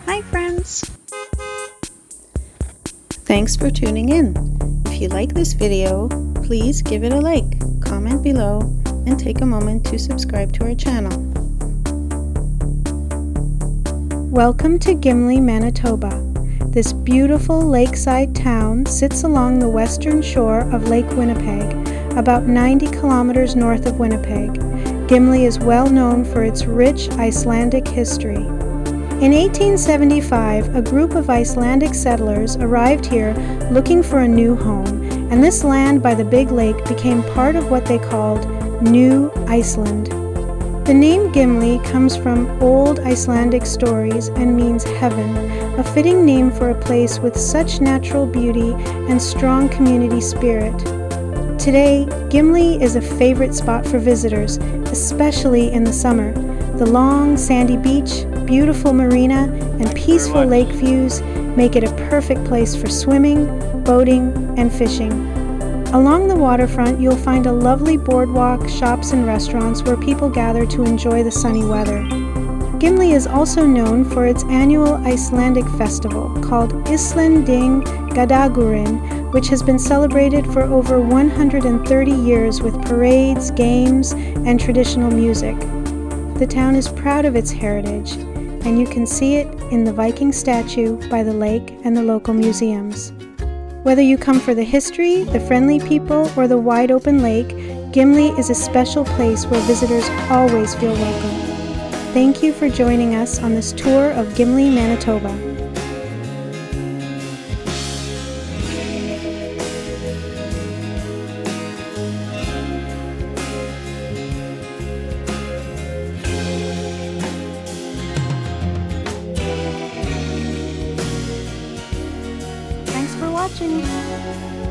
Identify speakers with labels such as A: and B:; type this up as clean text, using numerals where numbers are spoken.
A: Hi friends! Thanks for tuning in. If you like this video, please give it a like, comment below, and take a moment to subscribe to our channel. Welcome to Gimli, Manitoba. This beautiful lakeside town sits along the western shore of Lake Winnipeg, about 90 kilometers north of Winnipeg. Gimli is well known for its rich Icelandic history. In 1875, a group of Icelandic settlers arrived here looking for a new home, and this land by the big lake became part of what they called New Iceland. The name Gimli comes from old Icelandic stories and means heaven, a fitting name for a place with such natural beauty and strong community spirit. Today, Gimli is a favorite spot for visitors, especially in the summer. The long, sandy beach, beautiful marina, and peaceful lake views make it a perfect place for swimming, boating, and fishing. Along the waterfront, you'll find a lovely boardwalk, shops, and restaurants where people gather to enjoy the sunny weather. Gimli is also known for its annual Icelandic festival called Íslending Gadagurinn, which has been celebrated for over 130 years with parades, games, and traditional music. The town is proud of its heritage, and you can see it in the Viking statue by the lake and the local museums. Whether you come for the history, the friendly people, or the wide open lake, Gimli is a special place where visitors always feel welcome. Thank you for joining us on this tour of Gimli, Manitoba. Thanks for watching.